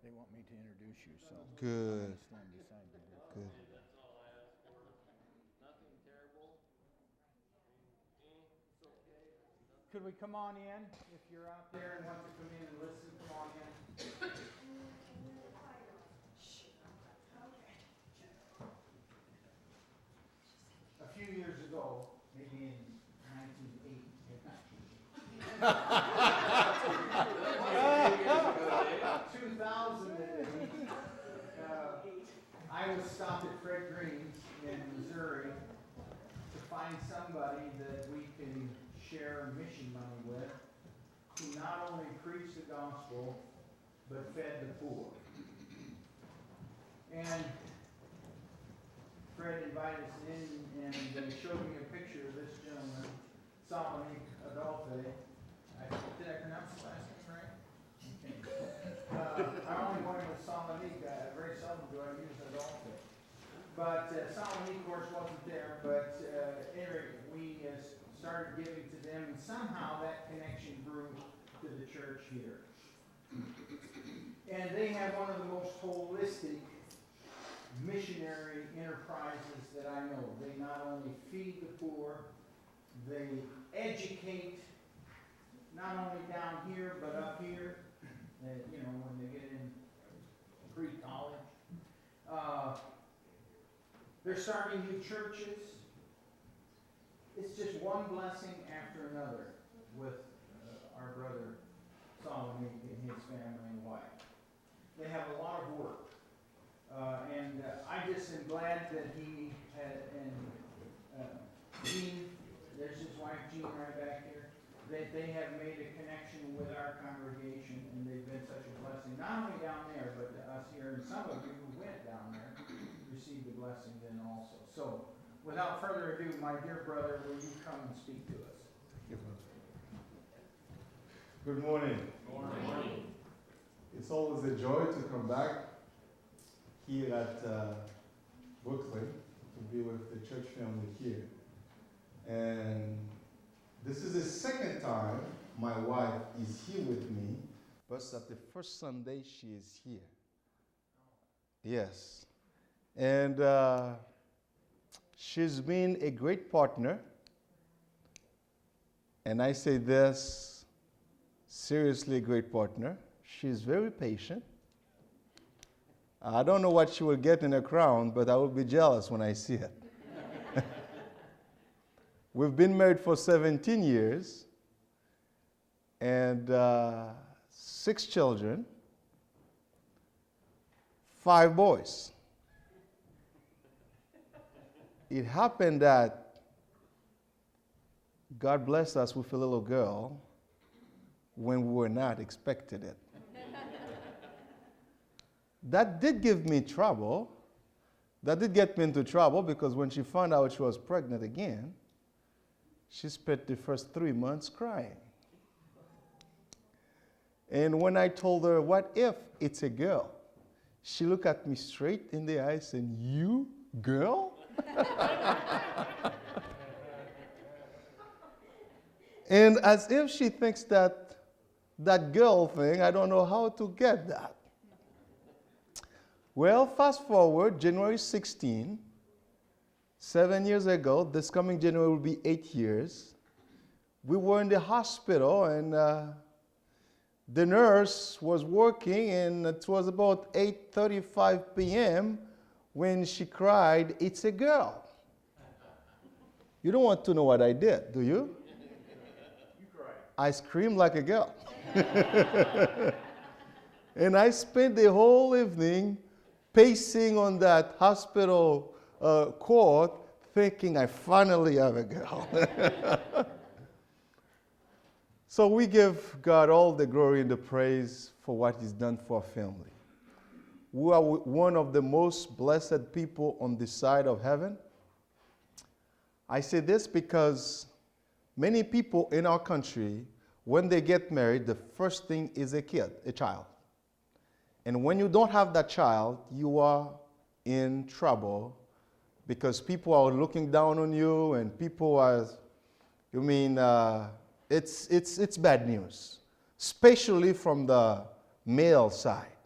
they want me to introduce you, so I'm Good. gonna stand beside you here. Good. Could we come on in? If you're out there and want to come in and listen, come on in. A few years ago, maybe in 1980, 2008, I was stopped at Fred Green's in Missouri to find somebody that we can share mission money with, who not only preached the gospel, but fed the poor. And Fred invited us in and showed me a picture of this gentleman, Salonique Adophe. Did I pronounce the last name right? Okay. I only went with Salonique. Very seldom do I use Adophe. But Salonique, of course, wasn't there. But anyway, we started giving to them, and somehow that connection grew to the church here. And they have one of the most holistic missionary enterprises that I know. They not only feed the poor, they educate, not only down here, but up here, when they get in pre-college. They're starting new churches. It's just one blessing after another with our brother Salonique and his family and wife. They have a lot of work. And I just am glad that he had, and Jean, there's his wife Jean right back here, that they have made a connection with our congregation, and they've been such a blessing, not only down there, but to us here, and some of you who went down there received the blessing then also. So, without further ado, my dear brother, will you come and speak to us? Good morning. Good morning. It's always a joy to come back here at Brooklyn to be with the church family here. And this is the second time my wife is here with me, but at the first Sunday she is here. Yes. And she's been a great partner. And I say this, seriously a great partner. She's very patient. I don't know what she will get in a crown, but I will be jealous when I see it. We've been married for 17 years and 6 children, 5 boys. It happened that God blessed us with a little girl when we were not expecting it. That did give me trouble. That did get me into trouble because when she found out she was pregnant again, she spent the first 3 months crying. And when I told her, what if it's a girl? She looked at me straight in the eyes and, you, girl? And as if she thinks that girl thing, I don't know how to get that. Well, fast forward, January 16, 7 years ago, this coming January will be 8 years. We were in the hospital and the nurse was working, and it was about 8:35 p.m. when she cried, "It's a girl." You don't want to know what I did, do you? You cried. I screamed like a girl. And I spent the whole evening pacing on that hospital court, thinking I finally have a girl. So we give God all the glory and the praise for what He's done for our family. We are one of the most blessed people on this side of heaven. I say this because many people in our country, when they get married, the first thing is a kid, a child. And when you don't have that child, you are in trouble because people are looking down on you and people are, it's bad news, especially from the male side.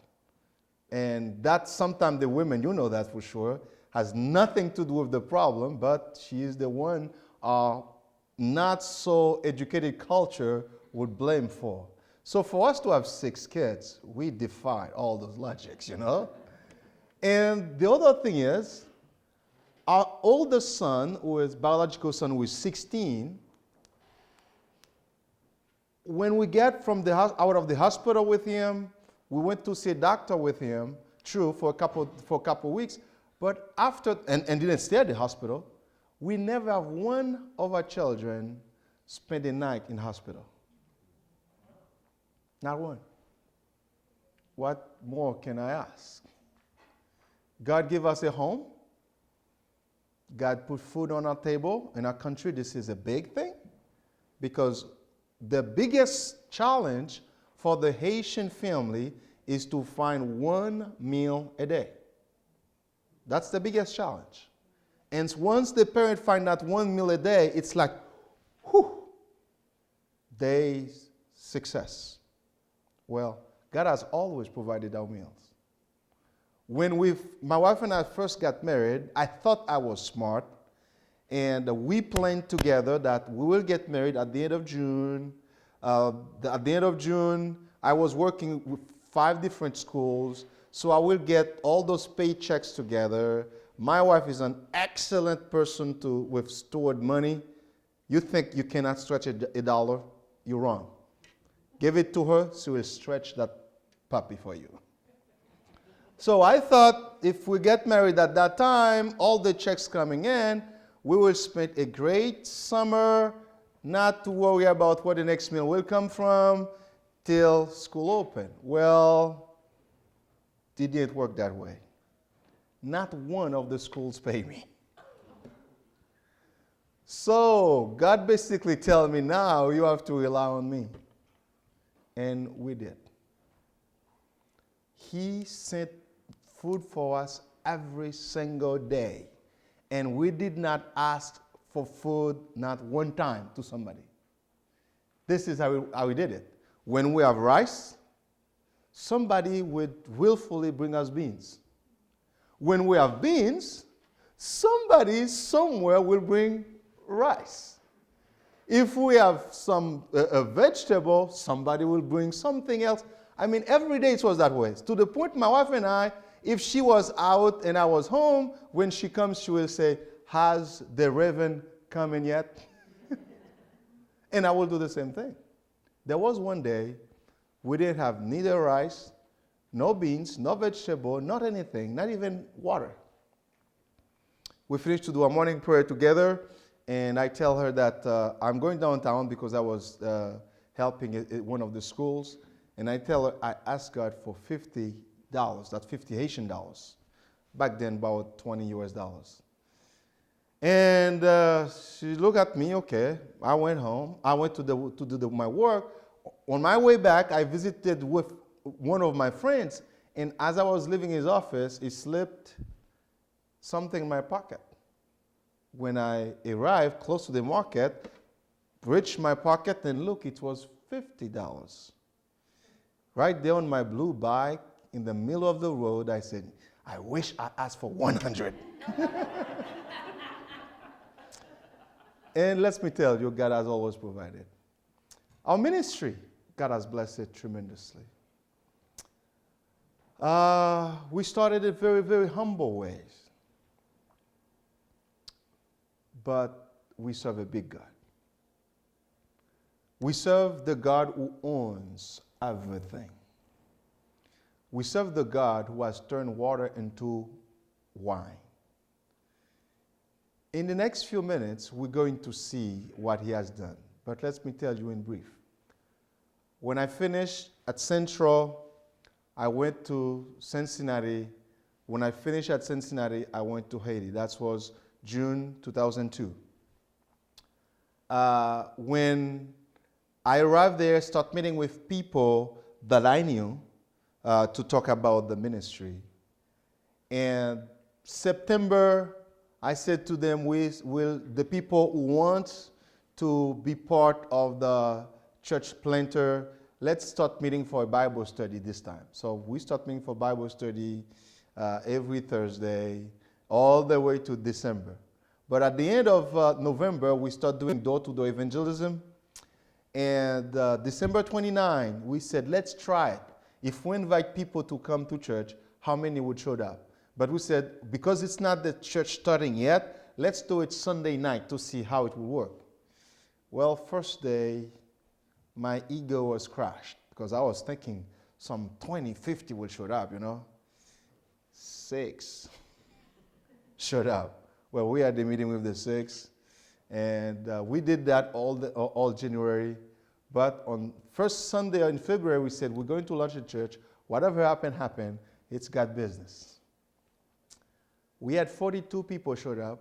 And that sometimes the women, you know that for sure, has nothing to do with the problem, but she is the one not so educated culture would blame for. So for us to have 6 kids, we defied all those logics, you know? And the other thing is, our oldest son, who is biological son, who is 16, when we get from out of the hospital with him, we went to see a doctor with him, true, for a couple weeks, but after, and didn't stay at the hospital, we never have one of our children spend a night in hospital. Not one. What more can I ask? God gave us a home. God put food on our table. In our country, this is a big thing because the biggest challenge for the Haitian family is to find one meal a day. That's the biggest challenge. And once the parent finds that one meal a day, it's like, whew, day's success. Well, God has always provided our meals. When my wife and I first got married, I thought I was smart, and we planned together that we will get married at the end of June. At the end of June, I was working with 5 different schools, so I will get all those paychecks together. My wife is an excellent person with steward money. You think you cannot stretch a dollar? You're wrong. Give it to her, she will stretch that puppy for you. So I thought if we get married at that time, all the checks coming in, we will spend a great summer, not to worry about where the next meal will come from till school open. Well, it didn't work that way. Not one of the schools pay me. So God basically tells me now you have to rely on me. And we did. He sent food for us every single day. And we did not ask for food not one time to somebody. This is how we did it. When we have rice, somebody would willfully bring us beans. When we have beans, somebody somewhere will bring rice. If we have a vegetable, somebody will bring something else. I mean, every day it was that way. To the point my wife and I, if she was out and I was home, when she comes, she will say, "Has the raven come in yet?" And I will do the same thing. There was one day we didn't have neither rice, no beans, no vegetable, not anything, not even water. We finished to do a morning prayer together, and I tell her that I'm going downtown because I was helping at one of the schools. And I tell her I asked God for $50, that's 50 Haitian dollars. Back then, about 20 US dollars. And she looked at me, okay. I went home. I went to do my work. On my way back, I visited with one of my friends. And as I was leaving his office, he slipped something in my pocket. When I arrived close to the market, reached my pocket and look, it was $50. Right there on my blue bike, in the middle of the road, I said, I wish I asked for 100. And let me tell you, God has always provided. Our ministry, God has blessed it tremendously. We started in very, very humble ways. But we serve a big God. We serve the God who owns everything. We serve the God who has turned water into wine. In the next few minutes, we're going to see what he has done. But let me tell you in brief. When I finished at Central, I went to Cincinnati. When I finished at Cincinnati, I went to Haiti. That was June 2002. When I arrived there, start meeting with people that I knew to talk about the ministry. And September, I said to them, the people who want to be part of the church planter, let's start meeting for a Bible study this time. So we start meeting for Bible study every Thursday, all the way to December. But at the end of November, we start doing door-to-door evangelism. And December 29, we said, let's try it. If we invite people to come to church, how many would show up? But we said, because it's not the church starting yet, let's do it Sunday night to see how it will work. Well, first day, my ego was crushed because I was thinking some 20, 50 will show up, 6 showed up. Well, we had the meeting with the 6, and we did that all January. But on first Sunday in February, we said, we're going to launch a church. Whatever happened. It's God business. We had 42 people showed up.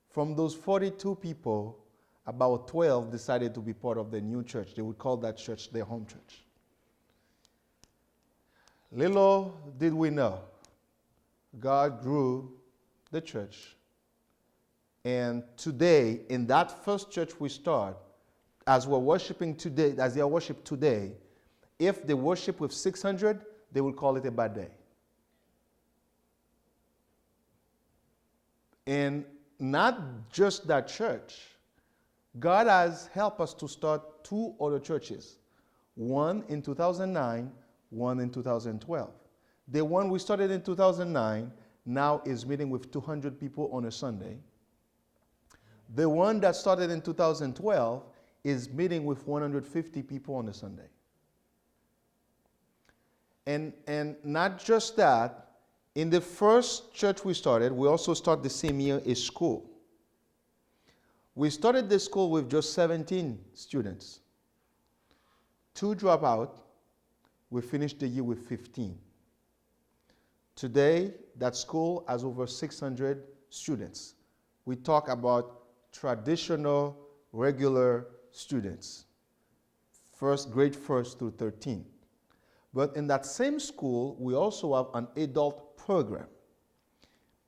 From those 42 people, about 12 decided to be part of the new church. They would call that church their home church. Little did we know, God grew the church. And today, in that first church we start, as we're worshiping today, as they are worship today, if they worship with 600, they will call it a bad day. And not just that church. God has helped us to start 2 other churches. One in 2009, one in 2012. The one we started in 2009 now is meeting with 200 people on a Sunday. The one that started in 2012 is meeting with 150 people on a Sunday. And not just that, in the first church we started, we also started the same year a school. We started the school with just 17 students. 2 dropped out. We finished the year with 15. Today, that school has over 600 students. We talk about traditional, regular students, grade 1st through 13. But in that same school, we also have an adult program.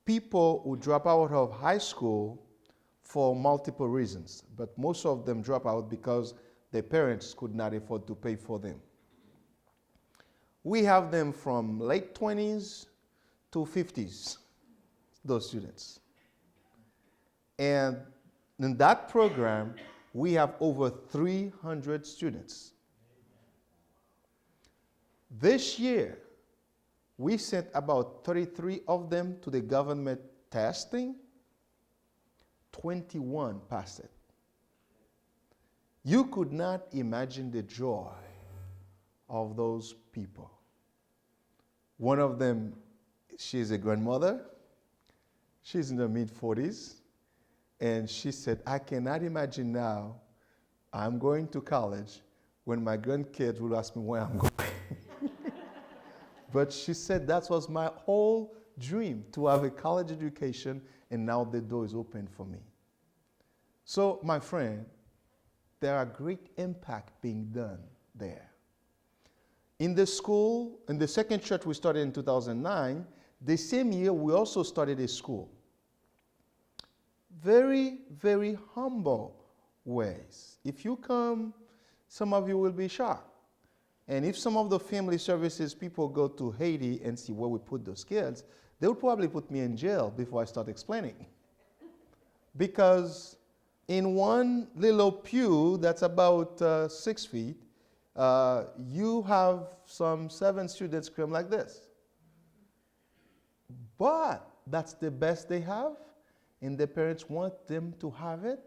People who drop out of high school for multiple reasons, but most of them drop out because their parents could not afford to pay for them. We have them from late 20s to 50s, those students. And in that program, we have over 300 students. This year, we sent about 33 of them to the government testing. 21 passed it. You could not imagine the joy of those people. One of them, she's a grandmother. She's in her mid-40s. And she said, I cannot imagine now I'm going to college when my grandkids will ask me where I'm going. But she said that was my whole dream, to have a college education, and now the door is open for me. So, my friend, there are great impact being done there. In the school, in the second church we started in 2009, the same year we also started a school. Very, very humble ways. If you come, some of you will be shocked. And if some of the family services people go to Haiti and see where we put those kids, they would probably put me in jail before I start explaining. Because in one little pew that's about 6 feet, you have some 7 students cram like this. But that's the best they have, and the parents want them to have it.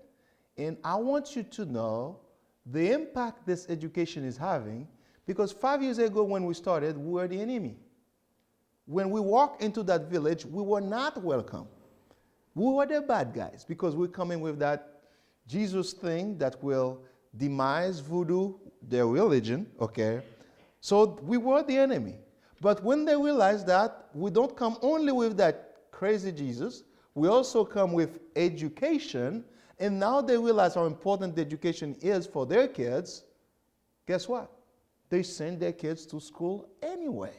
And I want you to know the impact this education is having, because 5 years ago when we started, we were the enemy. When we walked into that village, we were not welcome. We were the bad guys because we're coming with that Jesus thing that will demise voodoo, their religion, okay? So we were the enemy. But when they realized that we don't come only with that crazy Jesus, we also come with education, and now they realize how important the education is for their kids. Guess what? They send their kids to school anyway.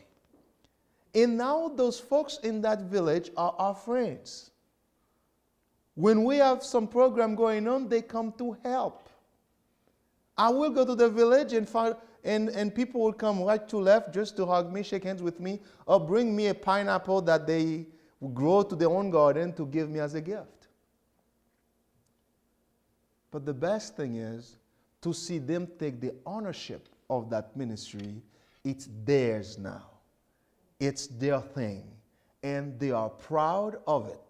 And now those folks in that village are our friends. When we have some program going on, they come to help. I will go to the village and find, and people would come right to left just to hug me, shake hands with me, or bring me a pineapple that they grow to their own garden to give me as a gift. But the best thing is to see them take the ownership of that ministry. It's theirs now. It's their thing. And they are proud of it.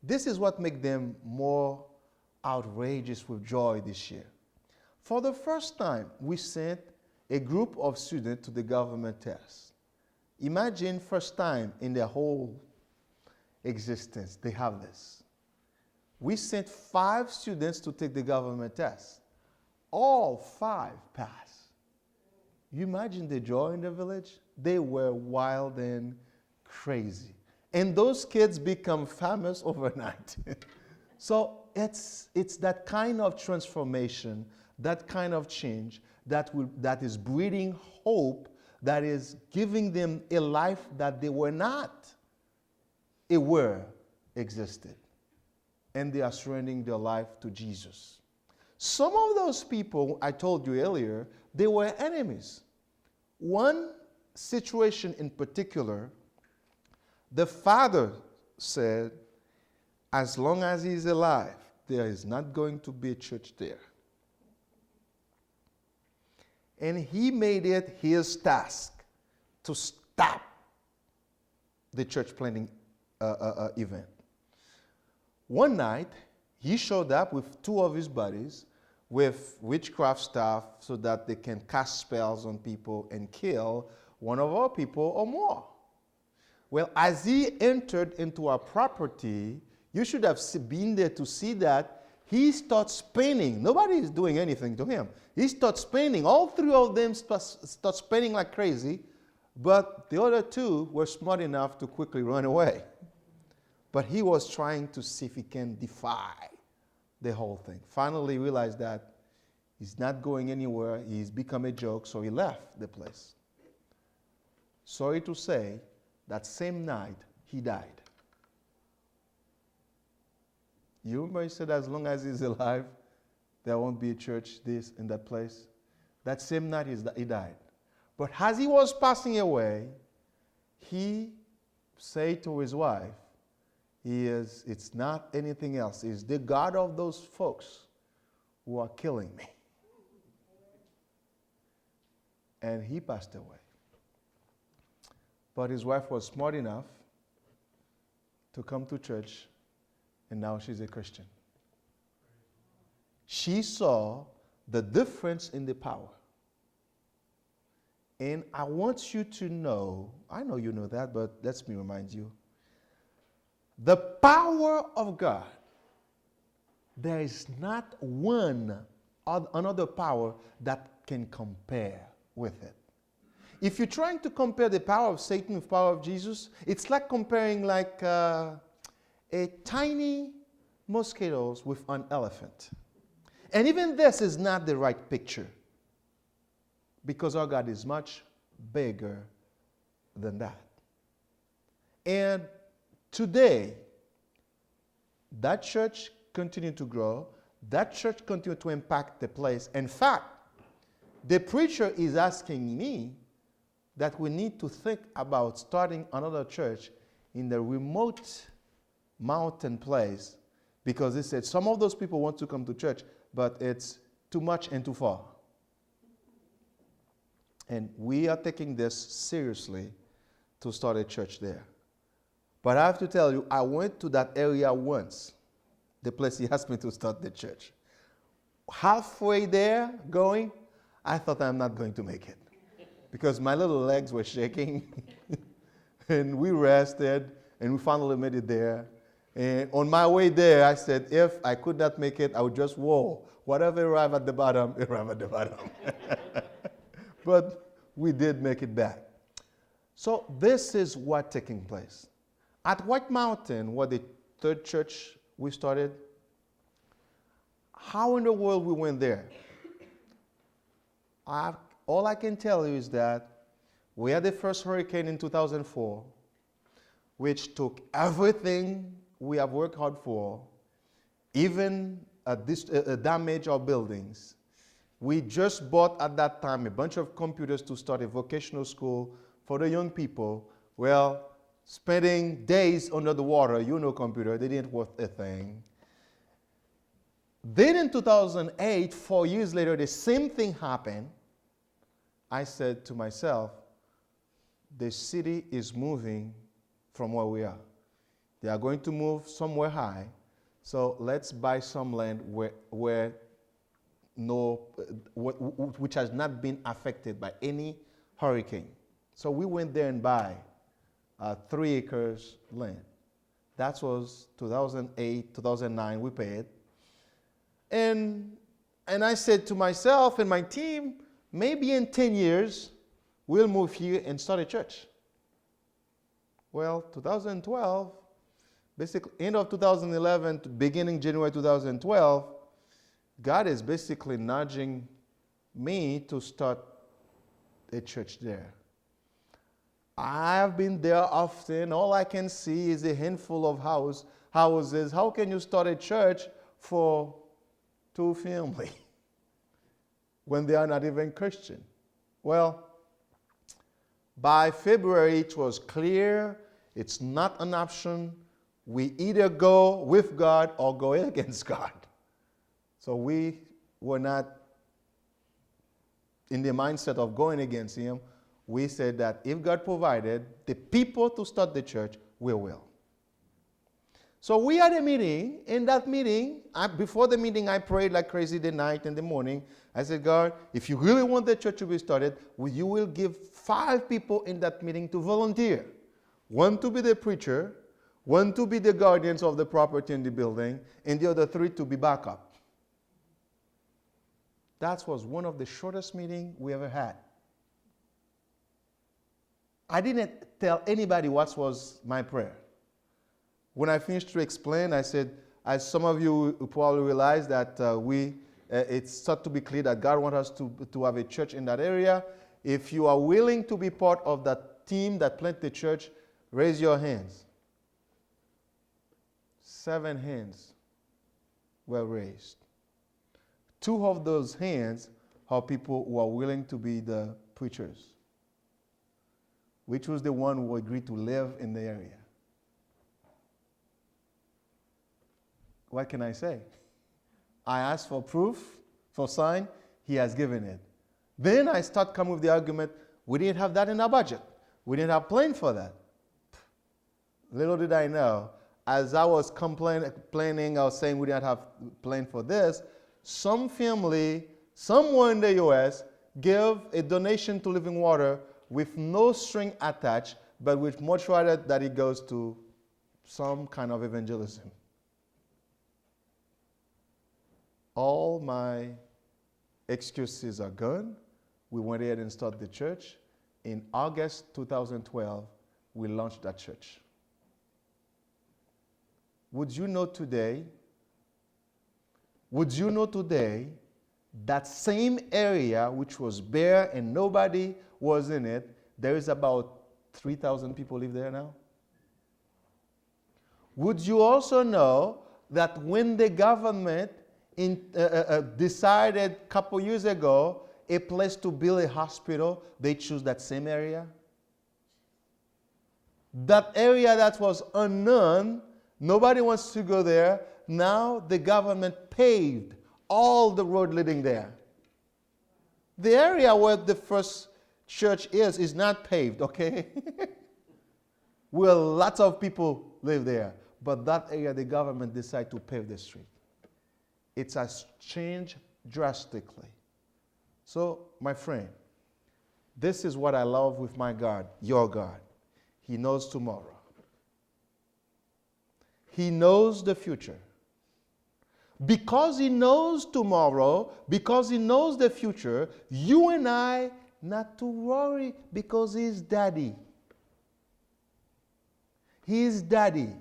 This is what makes them more outrageous with joy this year. For the first time, we sent a group of students to the government test. Imagine first time in their whole existence they have this. We sent 5 students to take the government test. All 5 passed. You imagine the joy in the village? They were wild and crazy. And those kids become famous overnight. So it's that kind of transformation, that kind of change that is breeding hope, that is giving them a life that they were not aware existed. And they are surrendering their life to Jesus. Some of those people, I told you earlier, they were enemies. One situation in particular, the father said, as long as he's alive, there is not going to be a church there. And he made it his task to stop the church planting event. One night, he showed up with 2 of his buddies with witchcraft stuff so that they can cast spells on people and kill one of our people or more. Well, as he entered into our property, you should have been there to see that he starts spinning. Nobody is doing anything to him. He starts spinning. All 3 of them start spinning like crazy, but the other 2 were smart enough to quickly run away. But he was trying to see if he can defy the whole thing. Finally realized that he's not going anywhere. He's become a joke, so he left the place. Sorry to say, that same night, he died. You remember he said as long as he's alive, there won't be a church this in that place? That same night he died. But as he was passing away, he said to his wife, it's not anything else. It's the God of those folks who are killing me. And he passed away. But his wife was smart enough to come to church, and now she's a Christian. She saw the difference in the power. And I want you to know, I know you know that, but let me remind you, the power of God, there is not another power that can compare with it. If you're trying to compare the power of Satan with the power of Jesus, it's like comparing a tiny mosquitoes with an elephant. And even this is not the right picture, because our God is much bigger than that. And today, that church continued to grow. That church continued to impact the place. In fact, the preacher is asking me that we need to think about starting another church in the remote mountain place, because he said some of those people want to come to church, but it's too much and too far. And we are taking this seriously to start a church there. But I have to tell you, I went to that area once, the place he asked me to start the church. Halfway there going, I thought I'm not going to make it, because my little legs were shaking. And we rested, and we finally made it there. And on my way there, I said, if I could not make it, I would just walk. Whatever arrived at the bottom, arrived at the bottom. But we did make it back. So this is what's taking place. At White Mountain, where the 3rd church we started, how in the world we went there? All I can tell you is that we had the first hurricane in 2004, which took everything we have worked hard for, even damage our buildings. We just bought at that time a bunch of computers to start a vocational school for the young people. Well, spending days under the water, computer, they didn't worth a thing. Then in 2008, 4 years later, the same thing happened. I said to myself, the city is moving from where we are. They are going to move somewhere high. So let's buy some land which has not been affected by any hurricane. So we went there and buy 3 acres land. That was 2008, 2009, we paid. And I said to myself and my team, maybe in 10 years, we'll move here and start a church. Well, 2012, basically end of 2011 to beginning January 2012, God is basically nudging me to start a church there. I've been there often. All I can see is a handful of houses. How can you start a church for 2 families when they are not even Christian? Well, by February, it was clear it's not an option. We either go with God or go against God. So we were not in the mindset of going against Him. We said that if God provided the people to start the church, we will. So we had a meeting. In that meeting, before the meeting, I prayed like crazy the night and the morning. I said, God, if you really want the church to be started, you will give 5 people in that meeting to volunteer. 1 to be the preacher, 1 to be the guardians of the property in the building, and the other 3 to be backup. That was one of the shortest meetings we ever had. I didn't tell anybody what was my prayer. When I finished to explain, I said, as some of you probably realize that it's start to be clear that God wants us to have a church in that area. If you are willing to be part of that team that planted the church, raise your hands. 7 hands were raised. 2 of those hands are people who are willing to be the preachers, which was the one who agreed to live in the area. What can I say? I asked for proof, for sign. He has given it. Then I start coming with the argument, we didn't have that in our budget. We didn't have plan for that. Little did I know, as I was complaining, I was saying we didn't have plan for this, some family, somewhere in the U.S., gave a donation to Living Water with no string attached, but with much rather that it goes to some kind of evangelism. All my excuses are gone. We went ahead and started the church. In August 2012, we launched that church. Would you know today that same area which was bare and nobody was in it, there is about 3,000 people live there now? Would you also know that when the government decided a couple years ago a place to build a hospital, they choose that same area? That area that was unknown, nobody wants to go there. Now the government paved all the road leading there. The area where the first church is not paved, okay? Well, lots of people live there. But that area, the government decided to pave the street. It has changed drastically. So, my friend, this is what I love with my God, your God. He knows tomorrow. He knows the future. Because He knows tomorrow, because He knows the future, you and I not to worry because He's Daddy. He is Daddy.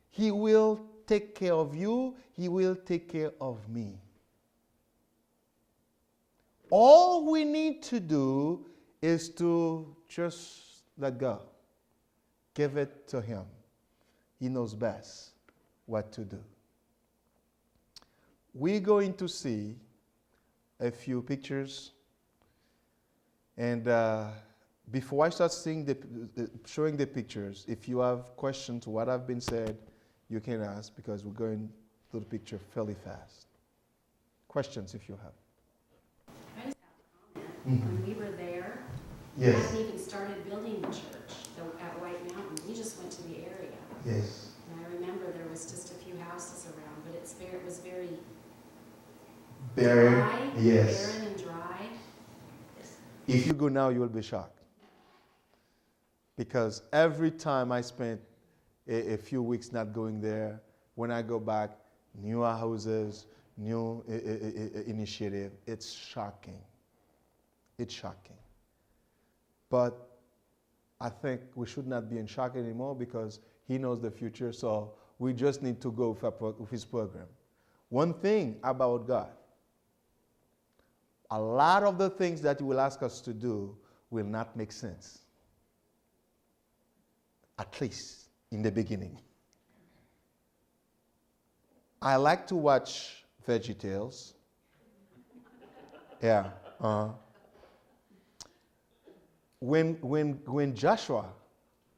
He will take care of you. He will take care of me. All we need to do is to just let go. Give it to Him. He knows best what to do. We're going to see a few pictures. And before I start showing the pictures, if you have questions to what I've been said, you can ask because we're going through the picture fairly fast. Questions if you have. I just have a comment. When we were there, we Yes. hadn't even started building the church at White Mountain. We just went to the area. Yes. And I remember there was just a few houses around, but it was very Barren. dry, Yes. barren and dry. If you go now, you will be shocked. Because every time I spent a few weeks not going there, when I go back, new houses, new initiative, it's shocking. It's shocking. But I think we should not be in shock anymore because he knows the future, so we just need to go with his program. One thing about God, a lot of the things that he will ask us to do will not make sense. At least in the beginning. I like to watch VeggieTales. Yeah. When Joshua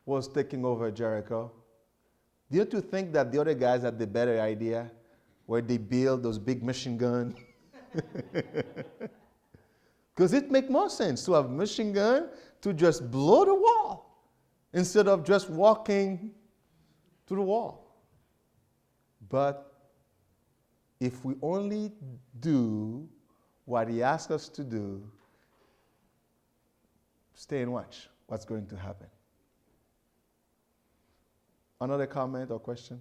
was taking over Jericho, didn't you think that the other guys had the better idea where they build those big machine guns? Because it makes more sense to have machine gun to just blow the wall instead of just walking to the wall. But if we only do what he asks us to do, stay and watch what's going to happen. Another comment or question?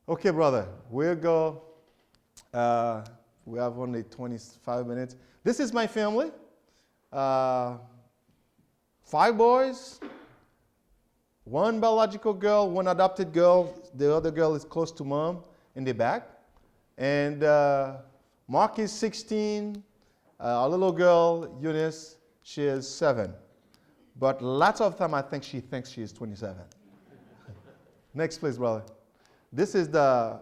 Okay, brother, we'll go. We have only 25 minutes. This is my family. 5 boys, 1 biological girl, 1 adopted girl. The other girl is close to mom in the back. And Mark is 16. Our little girl, Eunice, she is 7. But lots of time I think she thinks she is 27. Next, please, brother. This is the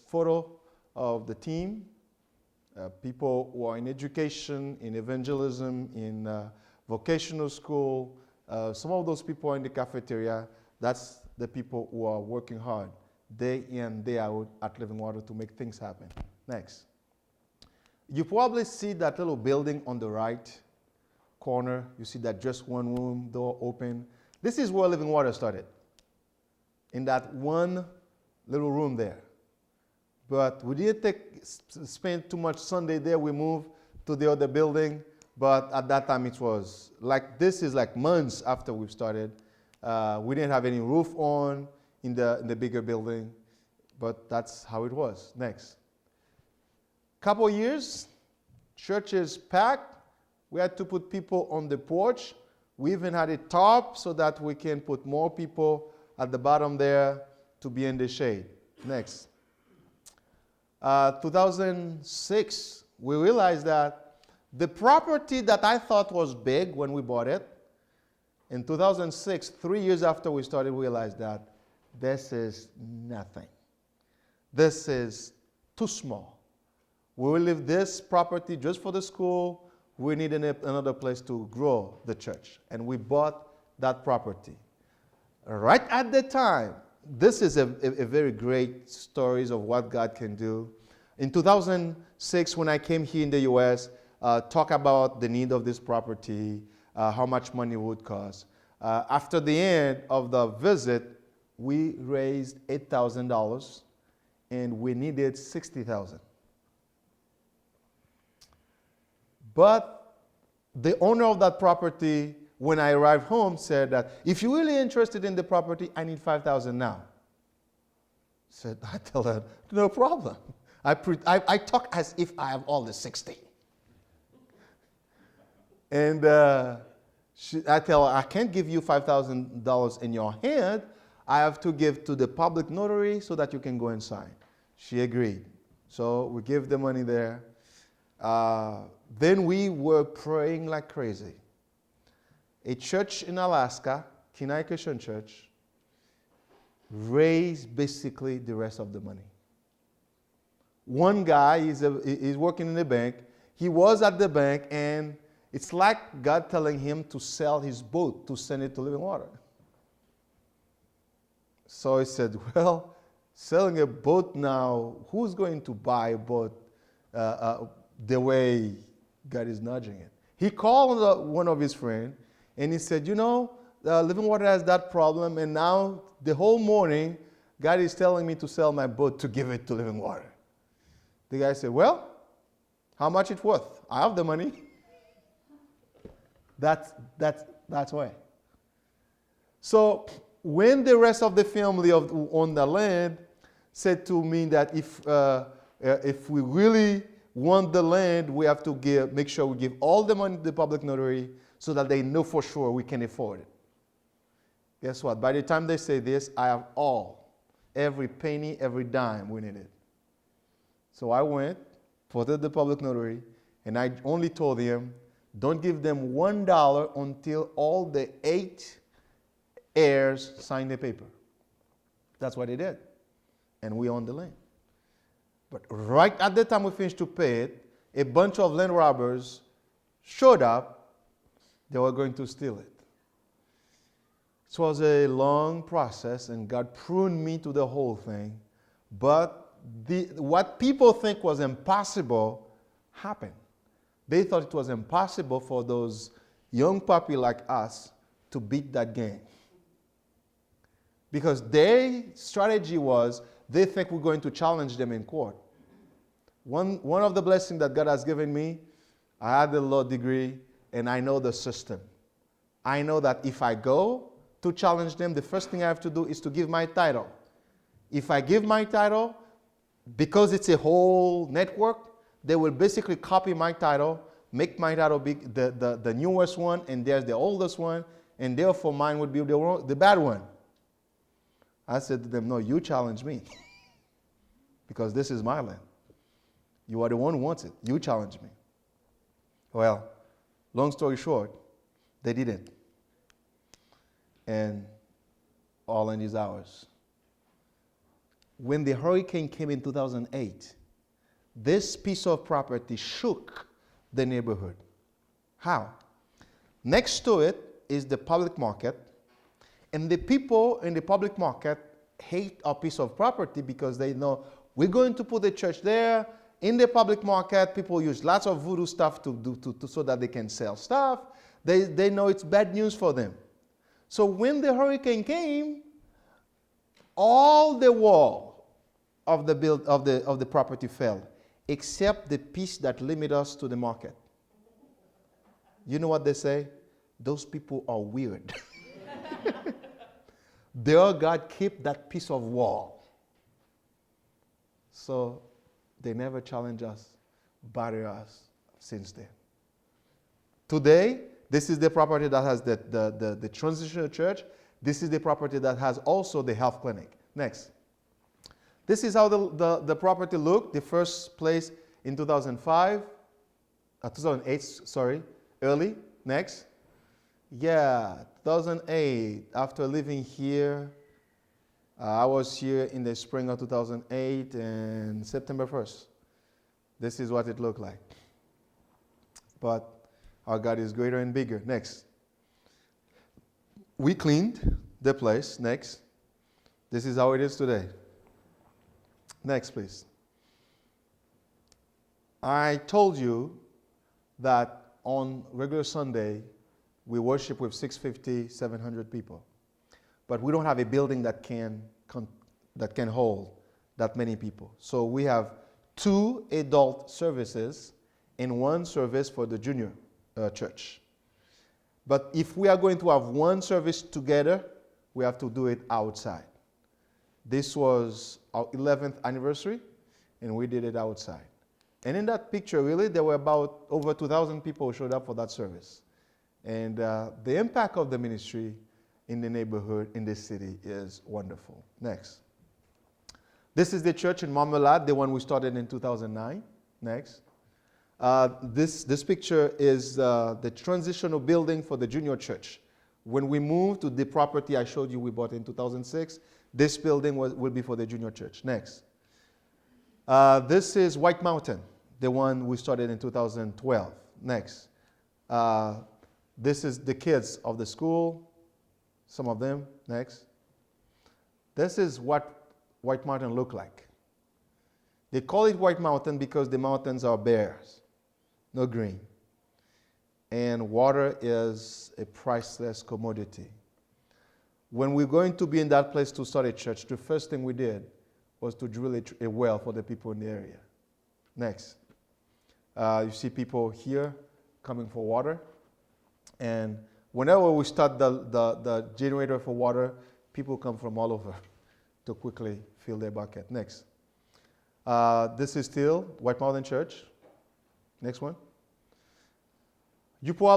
photo of the team, people who are in education, in evangelism, in vocational school. Some of those people are in the cafeteria. That's the people who are working hard day in, day out at Living Water to make things happen. Next. You probably see that little building on the right corner. You see that just one room, door open. This is where Living Water started, in that one little room there. But we didn't spend too much Sunday there. We moved to the other building. But at that time, it was like, this is like months after we started. We didn't have any roof on in the bigger building. But that's how it was. Next. Couple years, church is packed. We had to put people on the porch. We even had a tarp so that we can put more people at the bottom there to be in the shade. Next. 2006, we realized that the property that I thought was big when we bought it, in 2006, 3 years after we started, we realized that this is nothing. This is too small. We will leave this property just for the school. We need another place to grow the church. And we bought that property. Right at the time, this is a very great stories of what God can do. In 2006, when I came here in the U.S., talk about the need of this property, how much money it would cost. After the end of the visit, we raised $8,000, and we needed $60,000. But the owner of that property, when I arrived home, said that if you're really interested in the property, I need $5,000 now. I tell her, no problem. I talk as if I have all the 60. And I tell her, I can't give you $5,000 in your hand. I have to give to the public notary so that you can go and sign. She agreed. So we gave the money there. Then we were praying like crazy. A church in Alaska, Kenai Christian Church, raised basically the rest of the money. one guy, he's working in the bank. He was at the bank, and it's like God telling him to sell his boat to send it to living water. So he said, well, selling a boat now, who's going to buy a boat the way God is nudging it? He called one of his friends, and he said, Living Water has that problem, and now the whole morning, God is telling me to sell my boat to give it to Living Water. The guy said, well, how much it's worth? I have the money. That's why. So when the rest of the family on the land said to me that if we really want the land, we have to make sure we give all the money to the public notary so that they know for sure we can afford it. Guess what? By the time they say this, I have every penny, every dime we needed. So I went, put it the public notary, and I only told him, don't give them $1 until all the 8 heirs sign the paper. That's what they did. And we own the land. But right at the time we finished to pay it, a bunch of land robbers showed up. They were going to steal it. It was a long process, and God pruned me to the whole thing. But what people think was impossible happened. They thought it was impossible for those young puppy like us to beat that game. Because their strategy was, they think we're going to challenge them in court. One of the blessings that God has given me, I had a law degree, and I know the system. I know that if I go to challenge them, the first thing I have to do is to give my title. If I give my title, because it's a whole network, they will basically copy my title, make my title big, the newest one, and there's the oldest one, and therefore mine would be the bad one. I said to them, no, you challenge me. Because this is my land. You are the one who wants it. You challenge me. Well, long story short, they didn't. And our land is ours. When the hurricane came in 2008, this piece of property shook the neighborhood. How? Next to it is the public market, and the people in the public market hate our piece of property because they know we're going to put a church there. In the public market, people use lots of voodoo stuff so that they can sell stuff. They know it's bad news for them. So when the hurricane came, all the wall of the property fell, except the piece that limits us to the market. You know what they say? Those people are weird. Their God kept that piece of wall. So they never challenge us, bother us since then. Today, this is the property that has the transitional church. This is the property that has also the health clinic. Next. This is how the property looked. The first place in 2008, early. Next. Yeah, 2008. After living here, I was here in the spring of 2008 and September 1st. This is what it looked like. But our God is greater and bigger. Next. We cleaned the place. Next. This is how it is today. Next, please. I told you that on regular Sunday, we worship with 650, 700 people. But we don't have a building that can hold that many people. So we have 2 adult services and 1 service for the junior church. But if we are going to have 1 service together, we have to do it outside. This was our 11th anniversary, and we did it outside. And in that picture, really, there were about over 2,000 people who showed up for that service. And the impact of the ministry in the neighborhood, in this city, is wonderful. Next. This is the church in Marmalade, the one we started in 2009. Next. This picture is the transitional building for the junior church. When we moved to the property I showed you we bought in 2006, this building will be for the junior church. Next. This is White Mountain, the one we started in 2012. Next. This is the kids of the school, some of them. Next. This is what White Mountain looked like. They call it White Mountain because the mountains are bare, no green. And water is a priceless commodity. When we're going to be in that place to start a church, the first thing we did was to drill a well for the people in the area. Next. You see people here coming for water. And whenever we start the generator for water, people come from all over to quickly fill their bucket. Next. This is still White Mountain Church. Next one.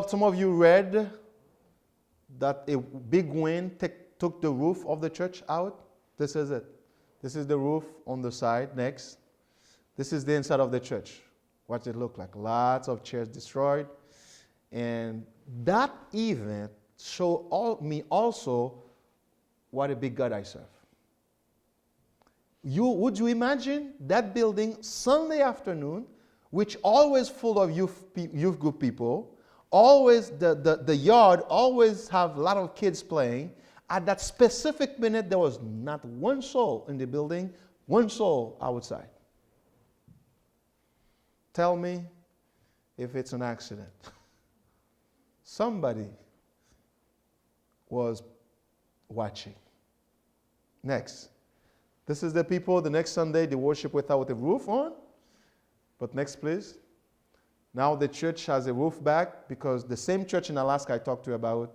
Some of you read that a big wind took the roof of the church out. This is it. This is the roof on the side. Next. This is the inside of the church. What it look like? Lots of chairs destroyed. And that event showed me also what a big God I serve. Would you imagine that building Sunday afternoon, which always full of youth group people, always the yard always have a lot of kids playing. At that specific minute, there was not one soul in the building, one soul outside. Tell me if it's an accident. Somebody was watching. Next. This is the people, the next Sunday, they worship without a roof on. But next, please. Now the church has a roof back because the same church in Alaska I talked to you about,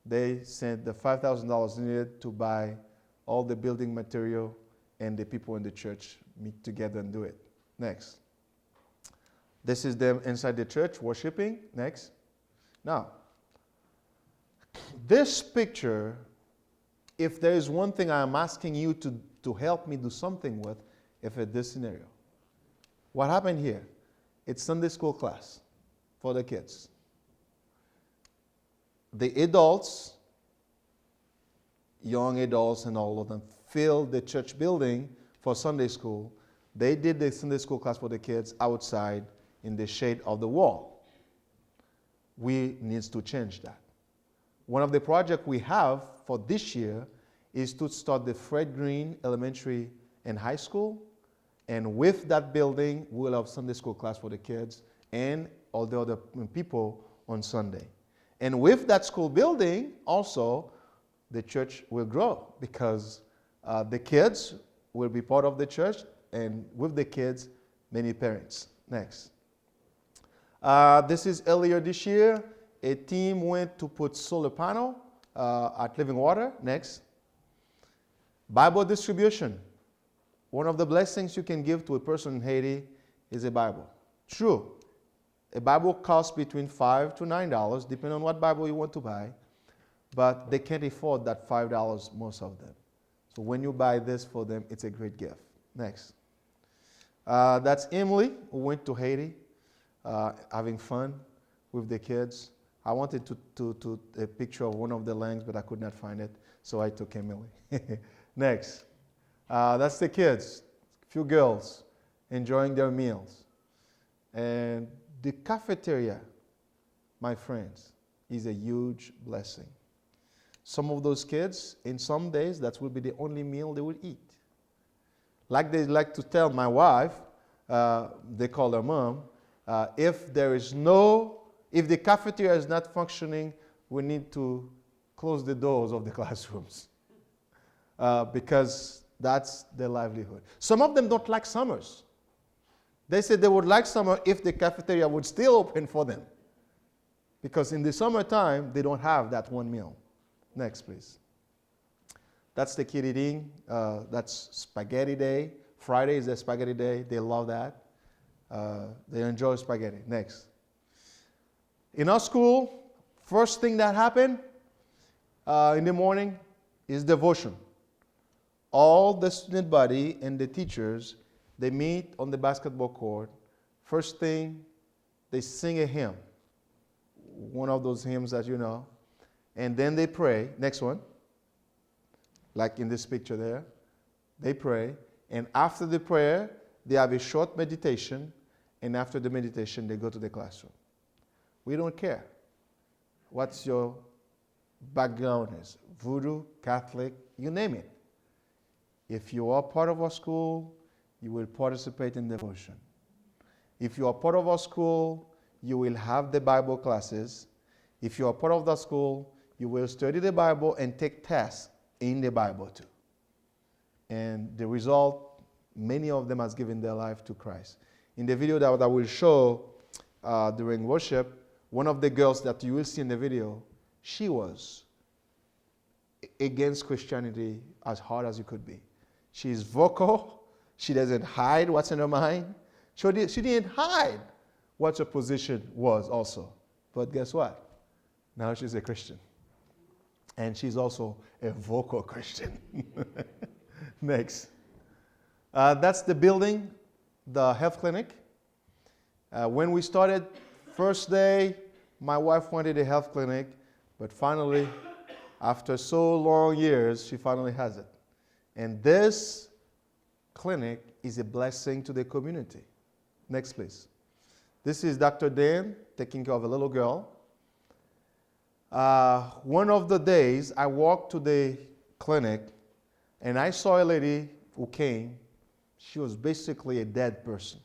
they sent the $5,000 needed to buy all the building material, and the people in the church meet together and do it. Next. This is them inside the church worshiping. Next. Now, this picture, if there is one thing I am asking you to help me do something with, if it's this scenario. What happened here? It's Sunday school class for the kids. The adults, young adults and all of them, filled the church building for Sunday school. They did the Sunday school class for the kids outside in the shade of the wall. We need to change that. One of the projects we have for this year is to start the Fred Green Elementary and High School. And with that building, we'll have Sunday school class for the kids and all the other people on Sunday. And with that school building, also, the church will grow because the kids will be part of the church, and with the kids, many parents. Next. This is earlier this year. A team went to put solar panel at Living Water. Next. Bible distribution. One of the blessings you can give to a person in Haiti is a Bible. True. A Bible costs between $5 to $9, depending on what Bible you want to buy. But they can't afford that $5, most of them. So when you buy this for them, it's a great gift. Next. That's Emily, who went to Haiti, having fun with the kids. I wanted to a picture of one of the lands, but I could not find it, so I took Emily. Next. That's the kids, a few girls enjoying their meals. And the cafeteria, my friends, is a huge blessing. Some of those kids, in some days, that will be the only meal they will eat. Like they like to tell my wife, they call her mom, if the cafeteria is not functioning, we need to close the doors of the classrooms. Because that's their livelihood. Some of them don't like summers. They said they would like summer if the cafeteria would still open for them. Because in the summertime, they don't have that one meal. Next, please. That's the kid eating. That's spaghetti day. Friday is their spaghetti day. They love that. They enjoy spaghetti. Next. In our school, first thing that happened in the morning is devotion. All the student body and the teachers, they meet on the basketball court. First thing, they sing a hymn. One of those hymns that you know. And then they pray. Next one. Like in this picture there. They pray. And after the prayer, they have a short meditation, and after the meditation, they go to the classroom. We don't care what's your background is, Voodoo, Catholic, you name it. If you are part of our school, you will participate in devotion. If you are part of our school, you will have the Bible classes. If you are part of the school, you will study the Bible and take tests in the Bible too. And the result, many of them has given their life to Christ. In the video that I will show during worship, one of the girls that you will see in the video, she was against Christianity as hard as you could be. She is vocal. She doesn't hide what's in her mind. She didn't hide what her position was also. But guess what? Now she's a Christian. And she's also a vocal Christian. Next. That's the building, the health clinic. When we started, first day, my wife wanted a health clinic, but finally, after so long years, she finally has it. And this clinic is a blessing to the community. Next, please. This is Dr. Dan taking care of a little girl. One of the days, I walked to the clinic, and I saw a lady who came. She was basically a dead person.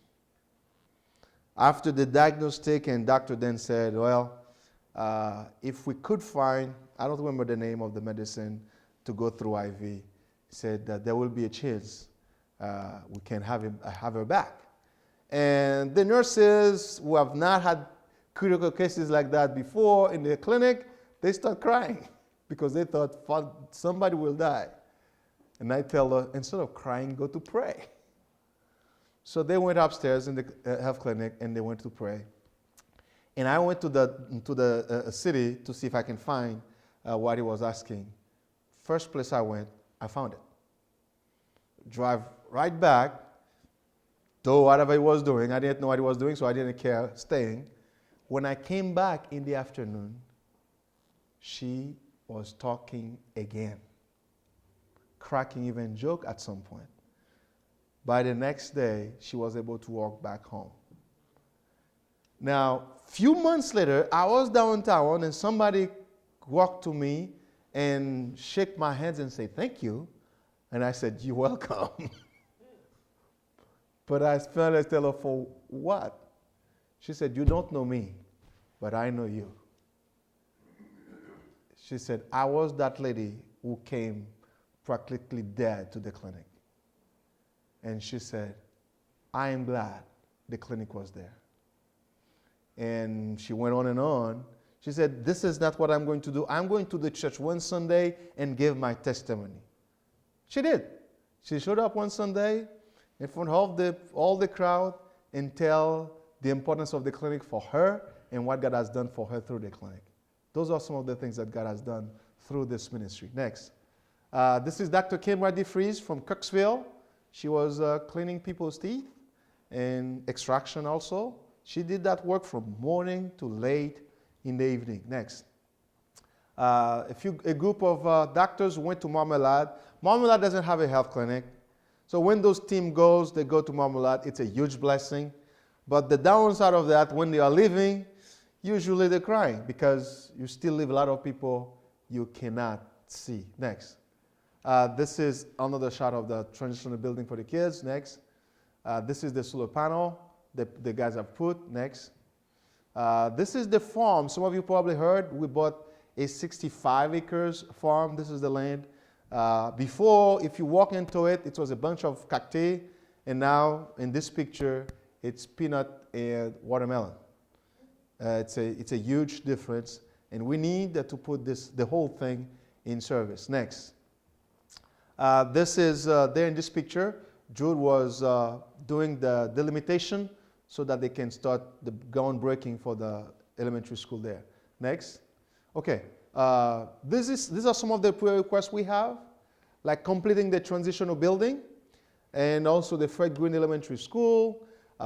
After the diagnostic, and Dr. Dan said, well, if we could find, I don't remember the name of the medicine to go through IV, he said that there will be a chance we can have her back. And the nurses who have not had critical cases like that before in the clinic, they start crying because they thought somebody will die. And I tell her, instead of crying, go to pray. So they went upstairs in the health clinic and they went to pray. And I went to the city to see if I can find what he was asking. First place I went, I found it. Drive right back, do whatever he was doing. I didn't know what he was doing, so I didn't care staying. When I came back in the afternoon, she was talking again, cracking even joke at some point. By the next day, she was able to walk back home. Now, few months later, I was downtown and somebody walked to me and shake my hands and say, thank you. And I said, you're welcome. But I felt like tell her, for what? She said, you don't know me, but I know you. She said, I was that lady who came practically dead to the clinic. And she said, I am glad the clinic was there. And she went on and on. She said, this is not what I'm going to do. I'm going to the church one Sunday and give my testimony. She did. She showed up one Sunday in front of all the crowd and tell the importance of the clinic for her and what God has done for her through the clinic. Those are some of the things that God has done through this ministry. Next. This is Dr. Kim Radifries from Kirksville. She was cleaning people's teeth and extraction also. She did that work from morning to late in the evening. Next. A group of doctors went to Marmalade. Marmalade doesn't have a health clinic. So when those team goes, they go to Marmalade. It's a huge blessing. But the downside of that, when they are leaving, usually they're crying because you still leave a lot of people you cannot see. Next. This is another shot of the transitional building for the kids. Next. This is the solar panel the guys have put. Next. This is the farm. Some of you probably heard we bought a 65 acres farm. This is the land. Before, if you walk into it, it was a bunch of cacti. And now, in this picture, it's peanut and watermelon. It's a huge difference. And we need to put the whole thing in service. Next. This is, there in this picture, Jude was doing the delimitation so that they can start the groundbreaking for the elementary school there. Next. Okay. These are some of the prayer requests we have, like completing the transitional building and also the Fred Green Elementary School,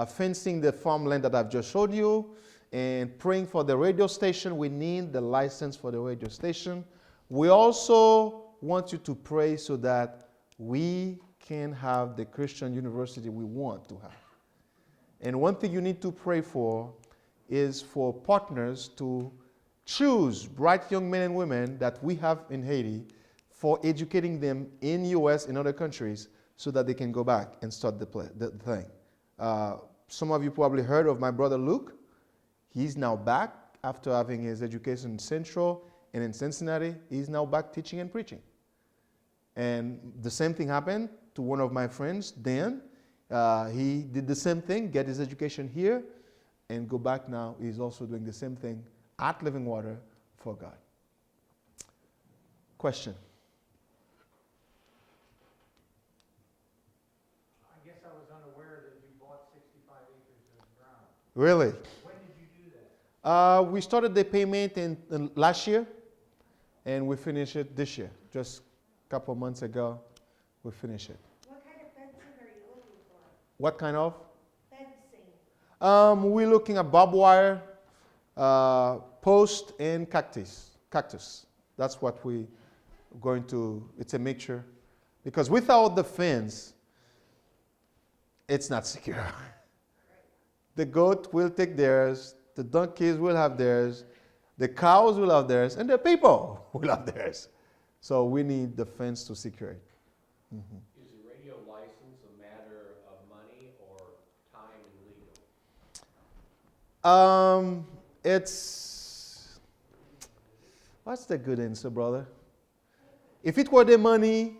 fencing the farmland that I've just showed you, and praying for the radio station. We need the license for the radio station. We also want you to pray so that we can have the Christian university we want to have. And one thing you need to pray for is for partners to choose bright young men and women that we have in Haiti for educating them in U.S. and other countries so that they can go back and start the thing. Some of you probably heard of my brother Luke. He's now back after having his education in Central and in Cincinnati. He's now back teaching and preaching. And the same thing happened to one of my friends, Dan. He did the same thing, get his education here, and go back now. He's also doing the same thing at Living Water for God. Question? I guess I was unaware that you bought 65 acres of ground. Really? When did you do that? We started the payment in last year, and we finished it this year. Just a couple months ago, we finished it. What kind of fencing are you looking for? What kind of? Fencing. We're looking at barbed wire, post, and cactus. That's what we're going to, it's a mixture. Because without the fence, it's not secure. The goat will take theirs, the donkeys will have theirs, the cows will have theirs, and the people will have theirs. So we need the fence to secure it. Mm-hmm. Is a radio license a matter of money or time and legal? It's, what's the good answer, brother? If it were the money,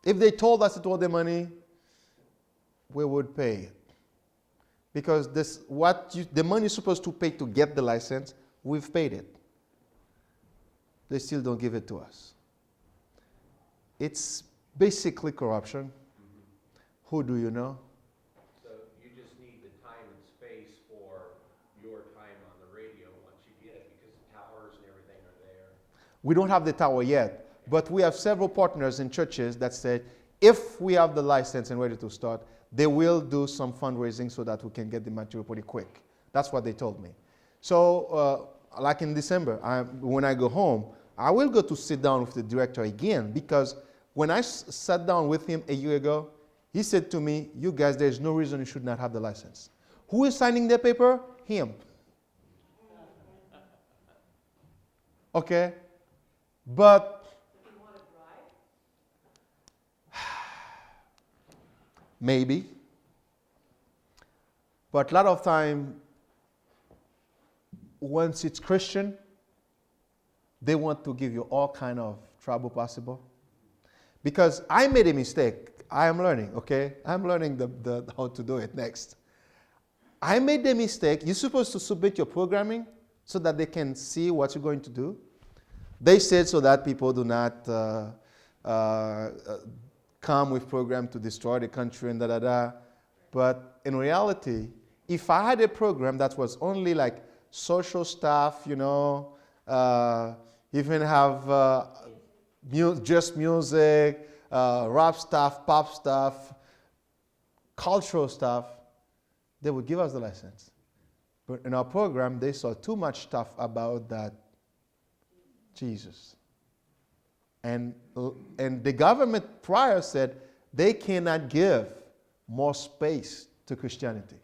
if they told us it was the money, we would pay it. Because the money you're supposed to pay to get the license, we've paid it. They still don't give it to us. It's basically corruption. Mm-hmm. Who do you know? So you just need the time and space for your time on the radio once you get it, because the towers and everything are there. We don't have the tower yet, but we have several partners in churches that said, if we have the license and ready to start, they will do some fundraising so that we can get the material pretty quick. That's what they told me. So, like in December, when I go home, I will go to sit down with the director again, because when I sat down with him a year ago, he said to me, you guys, there's no reason you should not have the license. Who is signing the paper? Him. Okay? But maybe. But a lot of time, once it's Christian, they want to give you all kind of trouble possible. Because I made a mistake. I am learning, okay? I'm learning how to do it next. I made the mistake. You're supposed to submit your programming so that they can see what you're going to do. They said so that people do not come with program to destroy the country and da-da-da. But in reality, if I had a program that was only like social stuff, you know, even have just music, rap stuff, pop stuff, cultural stuff, they would give us the license. But in our program, they saw too much stuff about that Jesus. And the government prior said they cannot give more space to Christianity.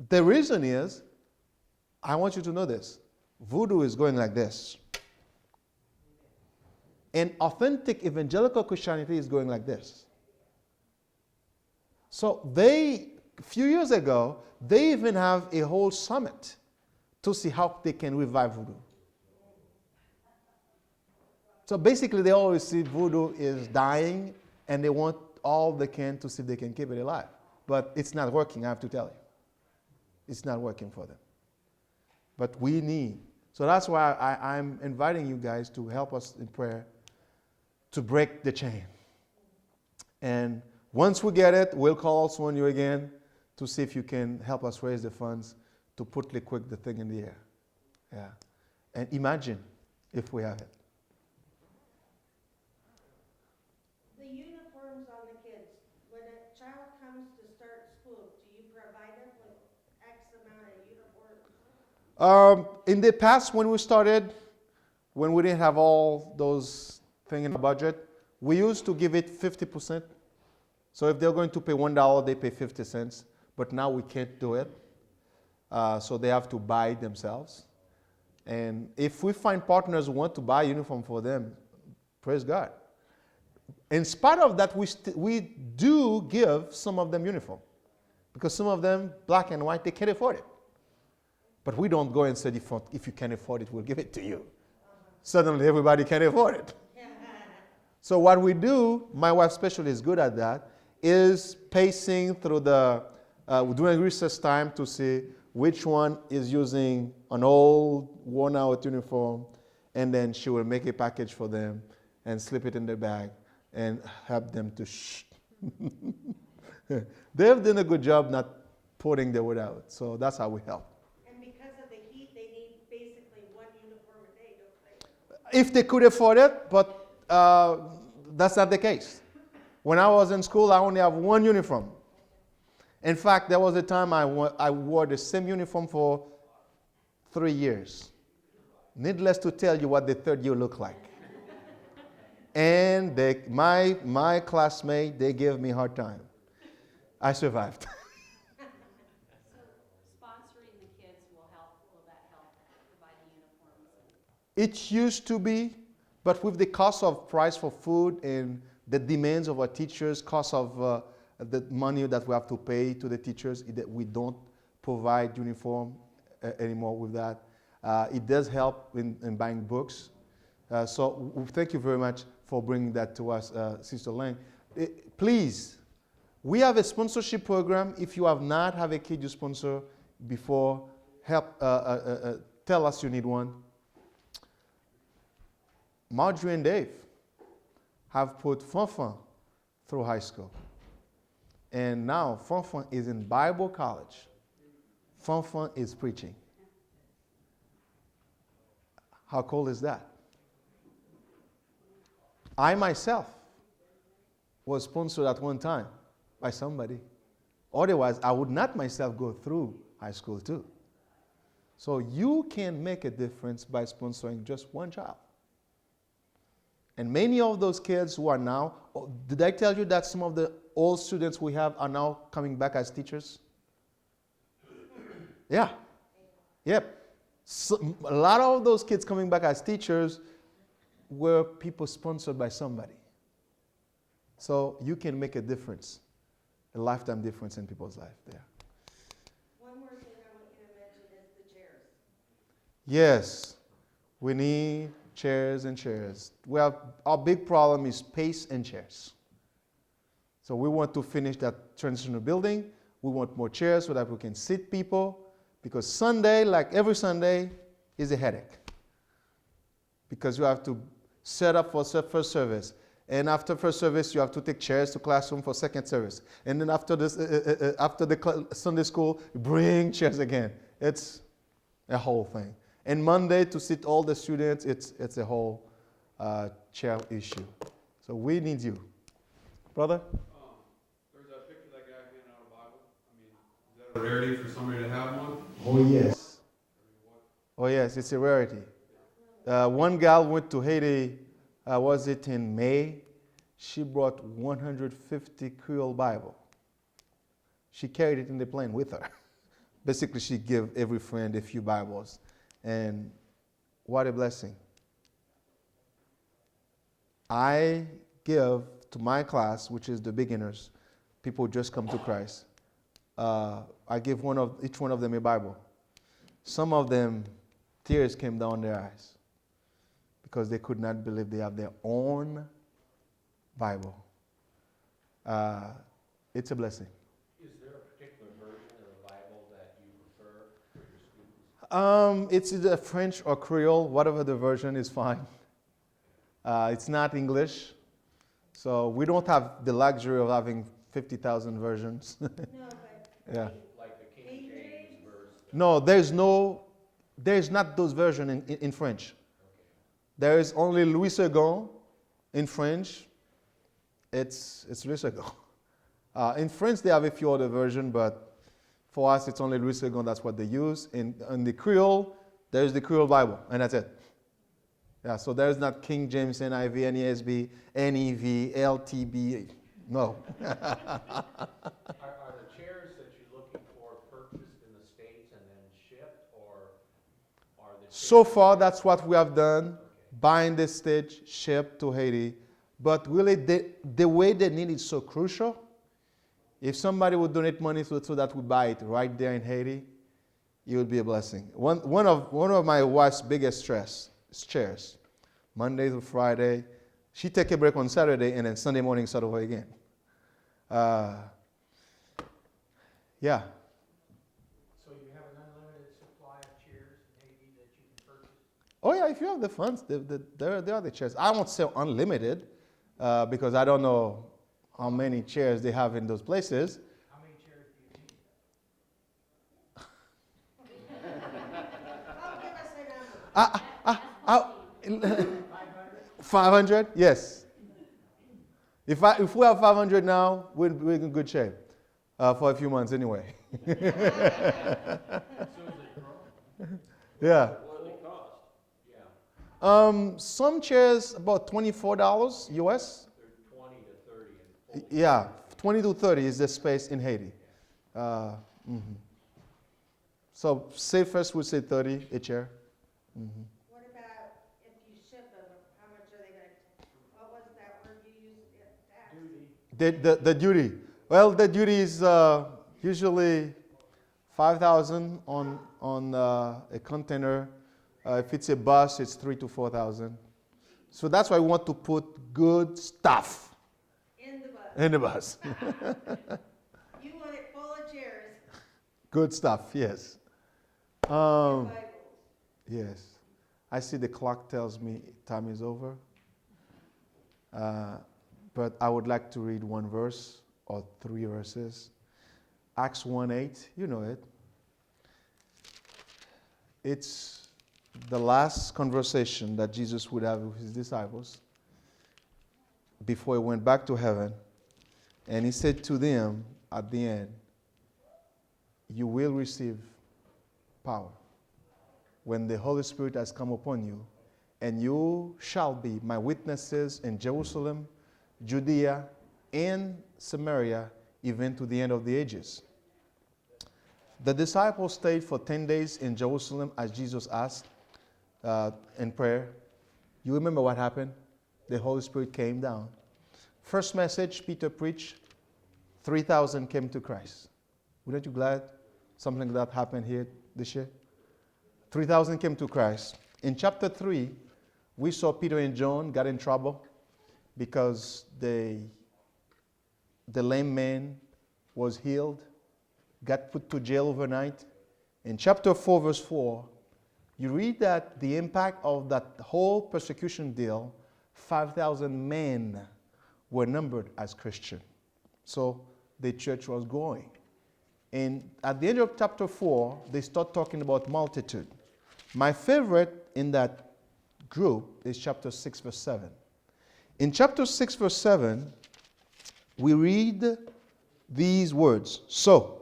The reason is, I want you to know this. Voodoo is going like this. And authentic evangelical Christianity is going like this. So a few years ago, they even have a whole summit to see how they can revive voodoo. So basically, they always see voodoo is dying, and they want all they can to see if they can keep it alive. But it's not working, I have to tell you. It's not working for them. But we need. So that's why I'm inviting you guys to help us in prayer to break the chain. And once we get it, we'll call also on you again to see if you can help us raise the funds to put the thing in the air. Yeah. And imagine if we have it. The uniforms on the kids, when a child comes to start school, do you provide them with X amount of uniforms? In the past, when we started, when we didn't have all those things in the budget, We used to give it 50%. So if they're going to pay $1, they pay 50 cents. But now we can't do it. So they have to buy it themselves. And if we find partners who want to buy uniform for them, praise God. In spite of that, we do give some of them uniform. Because some of them, black and white, they can't afford it. But we don't go and say, if you can afford it, we'll give it to you. Suddenly everybody can afford it. So what we do, my wife especially is good at that, is pacing through doing research time to see which one is using an old, worn-out uniform, and then she will make a package for them and slip it in their bag and help them to They've done a good job not putting the word out, so that's how we help. And because of the heat, they need basically one uniform a day, don't they? If they could afford it, but that's not the case. When I was in school, I only have one uniform. In fact, there was a time I wore the same uniform for 3 years. Needless to tell you what the third year looked like. And my classmate, they gave me a hard time. I survived. So sponsoring the kids will that help provide the uniforms? It used to be, but with the cost of price for food and the demands of our teachers, cost of the money that we have to pay to the teachers, we don't provide uniform anymore with that. It does help in buying books. So thank you very much for bringing that to us, Sister Lang. Please, we have a sponsorship program. If you have not have a kid you sponsor before, tell us you need one. Marjorie and Dave have put Fanfan through high school. And now Fanfan is in Bible college. Fanfan is preaching. How cool is that? I myself was sponsored at one time by somebody. Otherwise, I would not myself go through high school too. So you can make a difference by sponsoring just one child. And many of those kids who are now, did I tell you that some of the old students we have are now coming back as teachers? Yeah. Yep. So, a lot of those kids coming back as teachers were people sponsored by somebody. So you can make a difference, a lifetime difference in people's life there. One more thing I want you to mention is the chairs. Yes, we need chairs and chairs. Our big problem is space and chairs. So we want to finish that transitional building. We want more chairs so that we can sit people. Because Sunday, like every Sunday, is a headache. Because you have to set up for first service. And after first service, you have to take chairs to classroom for second service. And then after the Sunday school, bring chairs again. It's a whole thing. And Monday, to sit all the students, it's a whole chair issue. So we need you. Brother? There's that picture that guy handing out a Bible. I mean, is that a rarity for somebody to have one? Oh, yes. Oh, yes, it's a rarity. One gal went to Haiti, was it in May? She brought 150 Creole Bible. She carried it in the plane with her. Basically, she gave every friend a few Bibles. And what a blessing. I give to my class, which is the beginners, people who just come to Christ. I give each one of them a Bible. Some of them, tears came down their eyes because they could not believe they have their own Bible. It's a blessing. Is there a particular version of the Bible that you prefer for your students? It's either French or Creole, whatever the version is fine. It's not English, so we don't have the luxury of having 50,000 versions. No, but Yeah. Like the King James verse? No, there's not those versions in French. There is only Louis II in French. It's Louis II. In French, they have a few other versions, but for us, it's only Louis II. That's what they use. In the Creole, there's the Creole Bible, and that's it. Yeah, so there's not King James, NIV, NESB, NEV, LTB. No. Are the chairs that you're looking for purchased in the States and then shipped, or are the chairs? So far, that's what we have done. Buying the stage, shipped to Haiti. But really, the way they need it is so crucial. If somebody would donate money so that we buy it right there in Haiti, it would be a blessing. One of my wife's biggest stress is chairs. Monday to Friday. She take a break on Saturday and then Sunday morning start over again. Yeah. So you have an unlimited supply of chairs in Haiti that you can purchase? Oh yeah, if you have the funds, there are the chairs. I won't say unlimited because I don't know how many chairs they have in those places. How many chairs do you need? Oh, give us a number. 500? Yes. If we have 500 now, we're in good shape for a few months anyway. So is it growing? Yeah. What do they cost? Yeah, Some chairs about $24 US. they're 20 to 30 in full. Yeah, 20 to 30 is the space in Haiti. Mhm. So safest would say 30 a chair. What about if you ship them, how much are they gonna, what was that word you used, tax? Duty. The duty. Well, the duty is usually 5,000 on a container. If it's a bus, it's 3,000 to 4,000. So that's why we want to put good stuff In the bus. in the bus. You want it full of chairs, Good stuff, yes. Bibles. Yes. I see the clock tells me time is over. But I would like to read one verse or 3 verses. Acts 1:8, you know it. It's the last conversation that Jesus would have with his disciples before he went back to heaven. And he said to them at the end, you will receive power when the Holy Spirit has come upon you, and you shall be my witnesses in Jerusalem, Judea, and Samaria, even to the end of the ages. The disciples stayed for 10 days in Jerusalem as Jesus asked in prayer. You remember what happened? The Holy Spirit came down. First message Peter preached, 3,000 came to Christ. Weren't you glad something like that happened here this year? 3,000 came to Christ. In chapter 3, we saw Peter and John got in trouble because the lame man was healed, got put to jail overnight. In chapter 4, verse 4, you read that the impact of that whole persecution deal, 5,000 men were numbered as Christian. So the church was growing. And at the end of chapter 4, they start talking about multitude. My favorite in that group is chapter 6, verse 7. In chapter 6, verse 7, we read these words. So,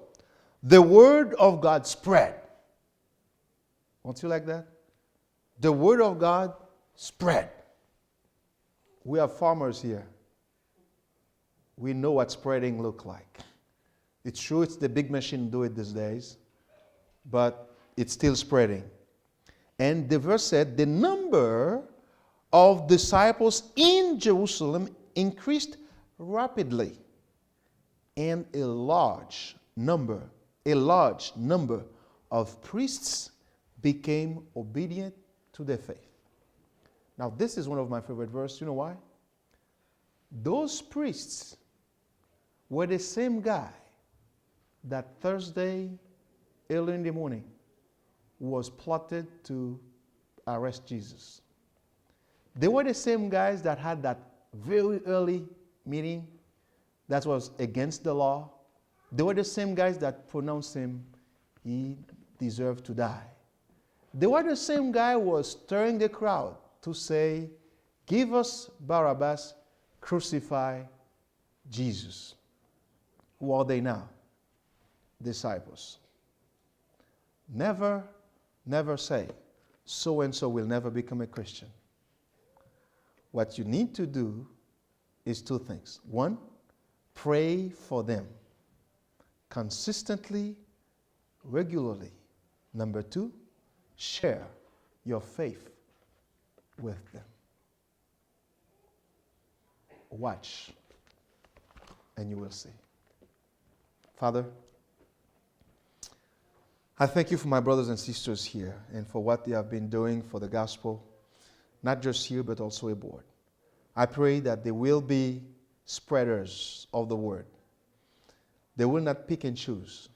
the word of God spread. Don't you like that? The word of God spread. We have farmers here. We know what spreading looks like. It's true it's the big machine do it these days, but it's still spreading. And the verse said, the number of disciples in Jerusalem increased rapidly, and a large number of priests became obedient to their faith. Now, this is one of my favorite verses. You know why? Those priests were the same guy that Thursday, early in the morning, was plotted to arrest Jesus. They were the same guys that had that very early meeting that was against the law. They were the same guys that pronounced him, he deserved to die. They were the same guy who was stirring the crowd to say, give us Barabbas, crucify Jesus. Who are they now? Disciples. Never say, so-and-so will never become a Christian. what you need to do is two things. One, pray for them consistently, regularly. Number two, share your faith with them. Watch, and you will see. Father, I thank you for my brothers and sisters here and for what they have been doing for the gospel, not just here, but also abroad. I pray that they will be spreaders of the word. They will not pick and choose.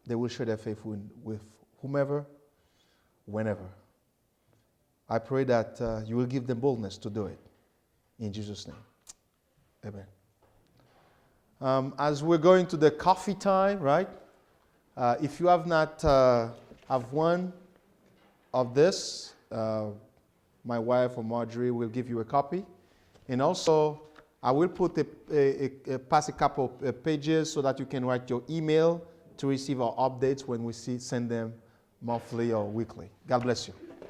They will share their faith with whomever, whenever. I pray that you will give them boldness to do it. In Jesus' name. Amen. As we're going to the coffee time, right? If you have not have one of this, my wife or Marjorie will give you a copy. And also, I will pass a couple of pages so that you can write your email to receive our updates when we send them monthly or weekly. God bless you.